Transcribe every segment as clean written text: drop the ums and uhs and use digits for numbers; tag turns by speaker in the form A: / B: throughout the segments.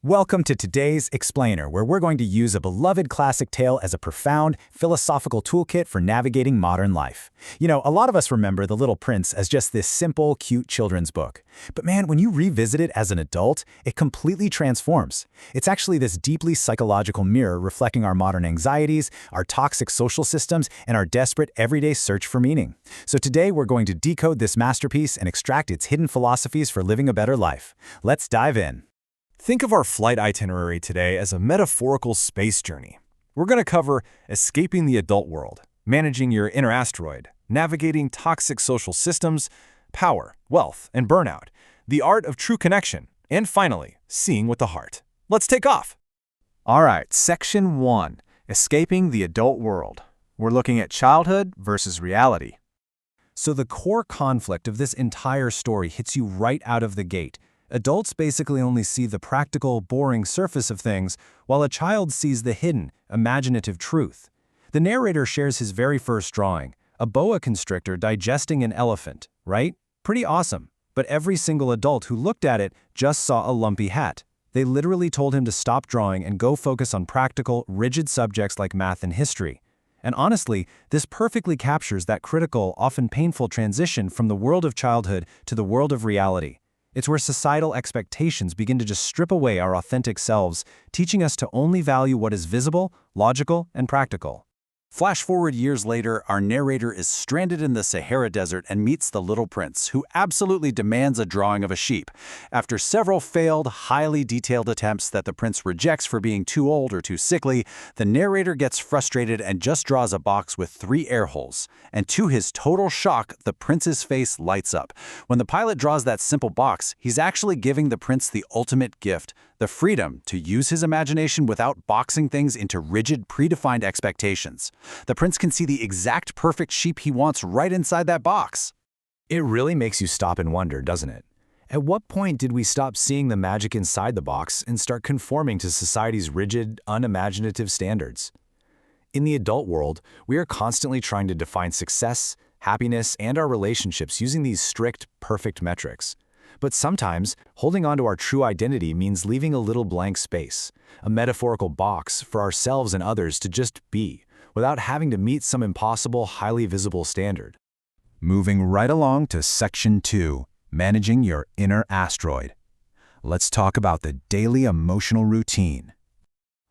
A: Welcome to today's Explainer, where we're going to use a beloved classic tale as a profound, philosophical toolkit for navigating modern life. You know, a lot of us remember The Little Prince as just this simple, cute children's book. But man, when you revisit it as an adult, it completely transforms. It's actually this deeply psychological mirror reflecting our modern anxieties, our toxic social systems, and our desperate everyday search for meaning. So today, we're going to decode this masterpiece and extract its hidden philosophies for living a better life. Let's dive in.
B: Think of our flight itinerary today as a metaphorical space journey. We're going to cover escaping the adult world, managing your inner asteroid, navigating toxic social systems, power, wealth, and burnout, the art of true connection, and finally, seeing with the heart. Let's take off!
C: All right, Section 1, Escaping the Adult World. We're looking at childhood versus reality.
A: So the core conflict of this entire story hits you right out of the gate. Adults basically only see the practical, boring surface of things, while a child sees the hidden, imaginative truth. The narrator shares his very first drawing, a boa constrictor digesting an elephant, right? Pretty awesome. But every single adult who looked at it just saw a lumpy hat. They literally told him to stop drawing and go focus on practical, rigid subjects like math and history. And honestly, this perfectly captures that critical, often painful transition from the world of childhood to the world of reality. It's where societal expectations begin to just strip away our authentic selves, teaching us to only value what is visible, logical, and practical.
D: Flash forward years later, our narrator is stranded in the Sahara Desert and meets the Little Prince, who absolutely demands a drawing of a sheep. After several failed, highly detailed attempts that the prince rejects for being too old or too sickly, the narrator gets frustrated and just draws a box with 3 air holes. And to his total shock, the prince's face lights up. When the pilot draws that simple box, he's actually giving the prince the ultimate gift, the freedom to use his imagination without boxing things into rigid, predefined expectations. The prince can see the exact perfect sheep he wants right inside that box.
A: It really makes you stop and wonder, doesn't it? At what point did we stop seeing the magic inside the box and start conforming to society's rigid, unimaginative standards? In the adult world, we are constantly trying to define success, happiness, and our relationships using these strict, perfect metrics. But sometimes, holding on to our true identity means leaving a little blank space, a metaphorical box for ourselves and others to just be, without having to meet some impossible, highly visible standard. Moving right along to Section 2, Managing Your Inner Asteroid. Let's talk about the daily emotional routine.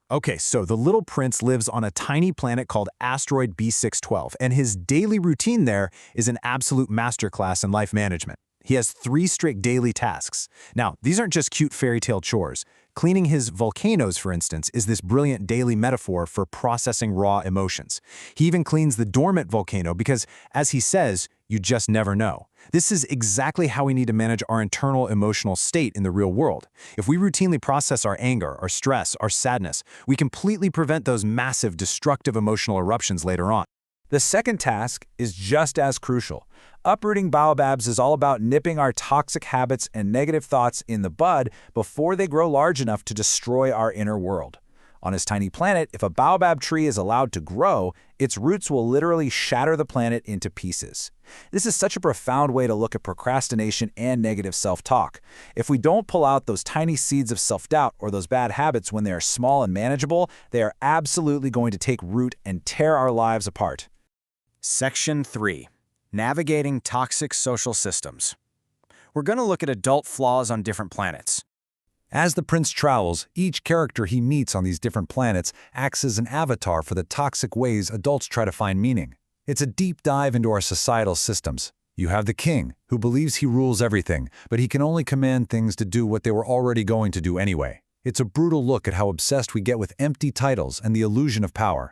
A: Okay, so the Little Prince lives on a tiny planet called asteroid B612, and his daily routine there is an absolute masterclass in life management. He has 3 strict daily tasks. Now, these aren't just cute fairy tale chores. Cleaning his volcanoes, for instance, is this brilliant daily metaphor for processing raw emotions. He even cleans the dormant volcano because, as he says, you just never know. This is exactly how we need to manage our internal emotional state in the real world. If we routinely process our anger, our stress, our sadness, we completely prevent those massive, destructive emotional eruptions later on.
B: The second task is just as crucial. Uprooting baobabs is all about nipping our toxic habits and negative thoughts in the bud before they grow large enough to destroy our inner world. On his tiny planet, if a baobab tree is allowed to grow, its roots will literally shatter the planet into pieces. This is such a profound way to look at procrastination and negative self-talk. If we don't pull out those tiny seeds of self-doubt or those bad habits when they are small and manageable, they are absolutely going to take root and tear our lives apart.
D: Section 3, Navigating Toxic Social Systems. We're going to look at adult flaws on different planets.
A: As the prince travels, each character he meets on these different planets acts as an avatar for the toxic ways adults try to find meaning. It's a deep dive into our societal systems. You have the king, who believes he rules everything, but he can only command things to do what they were already going to do anyway. It's a brutal look at how obsessed we get with empty titles and the illusion of power.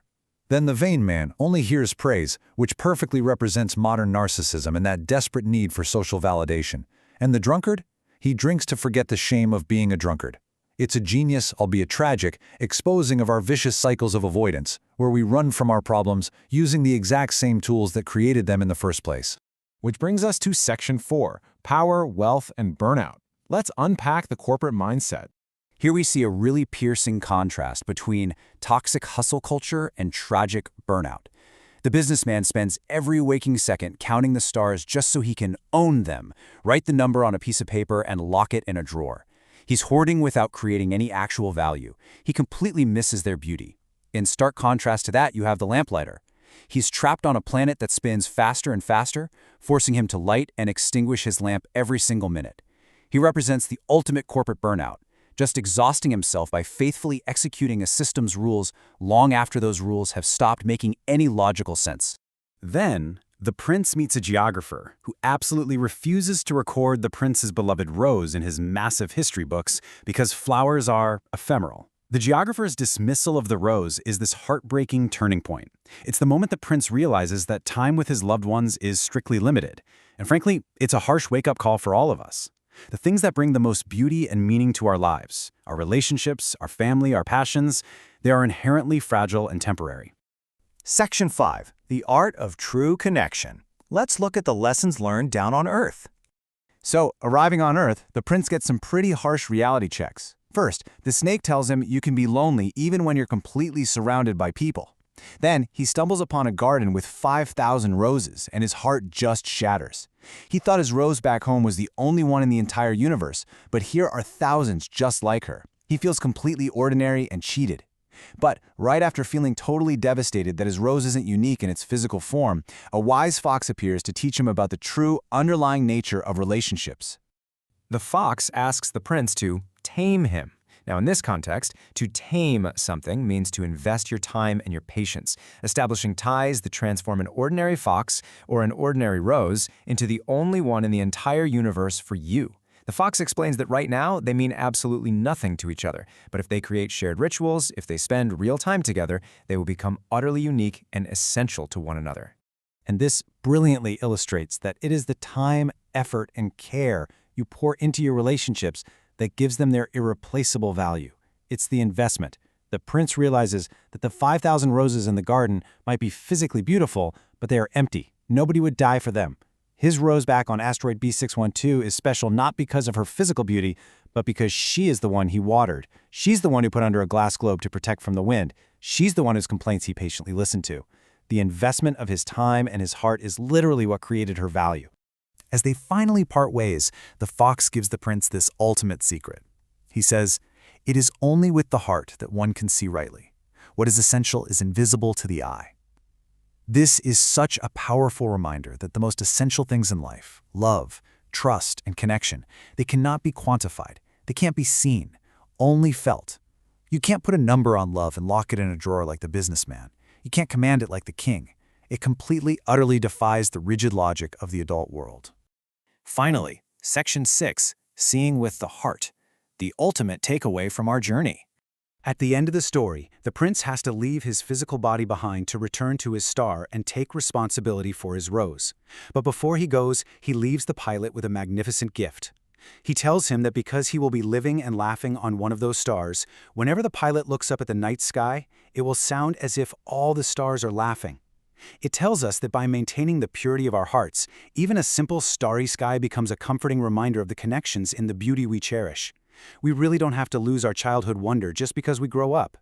A: Then the vain man only hears praise, which perfectly represents modern narcissism and that desperate need for social validation. And the drunkard? He drinks to forget the shame of being a drunkard. It's a genius, albeit tragic, exposing of our vicious cycles of avoidance, where we run from our problems using the exact same tools that created them in the first place.
B: Which brings us to Section 4, Power, Wealth, and Burnout. Let's unpack the corporate mindset.
D: Here we see a really piercing contrast between toxic hustle culture and tragic burnout. The businessman spends every waking second counting the stars just so he can own them, write the number on a piece of paper, and lock it in a drawer. He's hoarding without creating any actual value. He completely misses their beauty. In stark contrast to that, you have the lamplighter. He's trapped on a planet that spins faster and faster, forcing him to light and extinguish his lamp every single minute. He represents the ultimate corporate burnout, just exhausting himself by faithfully executing a system's rules long after those rules have stopped making any logical sense. Then, the prince meets a geographer who absolutely refuses to record the prince's beloved rose in his massive history books because flowers are ephemeral. The geographer's dismissal of the rose is this heartbreaking turning point. It's the moment the prince realizes that time with his loved ones is strictly limited. And frankly, it's a harsh wake-up call for all of us. The things that bring the most beauty and meaning to our lives, our relationships, our family, our passions, they are inherently fragile and temporary.
C: Section 5. The Art of True Connection. Let's look at the lessons learned down on Earth. So, arriving on Earth, the prince gets some pretty harsh reality checks. First, the snake tells him you can be lonely even when you're completely surrounded by people. Then, he stumbles upon a garden with 5,000 roses, and his heart just shatters. He thought his rose back home was the only one in the entire universe, but here are thousands just like her. He feels completely ordinary and cheated. But right after feeling totally devastated that his rose isn't unique in its physical form, a wise fox appears to teach him about the true, underlying nature of relationships.
B: The fox asks the prince to tame him. Now, in this context, to tame something means to invest your time and your patience, establishing ties that transform an ordinary fox or an ordinary rose into the only one in the entire universe for you. The fox explains that right now they mean absolutely nothing to each other, but if they create shared rituals, if they spend real time together, they will become utterly unique and essential to one another.
D: And this brilliantly illustrates that it is the time, effort, and care you pour into your relationships that gives them their irreplaceable value. It's the investment. The prince realizes that the 5,000 roses in the garden might be physically beautiful, but they are empty. Nobody would die for them. His rose back on asteroid B612 is special not because of her physical beauty, but because she is the one he watered. She's the one who put under a glass globe to protect from the wind. She's the one whose complaints he patiently listened to. The investment of his time and his heart is literally what created her value. As they finally part ways, the fox gives the prince this ultimate secret. He says, "It is only with the heart that one can see rightly. What is essential is invisible to the eye." This is such a powerful reminder that the most essential things in life, love, trust, and connection, they cannot be quantified. They can't be seen, only felt. You can't put a number on love and lock it in a drawer like the businessman. You can't command it like the king. It completely, utterly defies the rigid logic of the adult world. Finally, Section 6, Seeing with the Heart, the ultimate takeaway from our journey. At the end of the story, the prince has to leave his physical body behind to return to his star and take responsibility for his rose. But before he goes, he leaves the pilot with a magnificent gift. He tells him that because he will be living and laughing on one of those stars, whenever the pilot looks up at the night sky, it will sound as if all the stars are laughing. It tells us that by maintaining the purity of our hearts, even a simple starry sky becomes a comforting reminder of the connections in the beauty we cherish. We really don't have to lose our childhood wonder just because we grow up.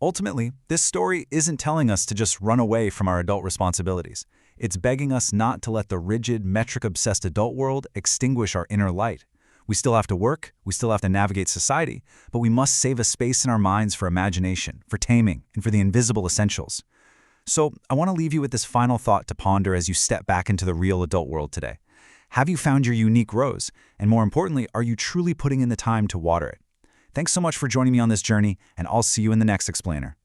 D: Ultimately, this story isn't telling us to just run away from our adult responsibilities. It's begging us not to let the rigid, metric-obsessed adult world extinguish our inner light. We still have to work, we still have to navigate society, but we must save a space in our minds for imagination, for taming, and for the invisible essentials. So, I want to leave you with this final thought to ponder as you step back into the real adult world today. Have you found your unique rose? And more importantly, are you truly putting in the time to water it? Thanks so much for joining me on this journey, and I'll see you in the next explainer.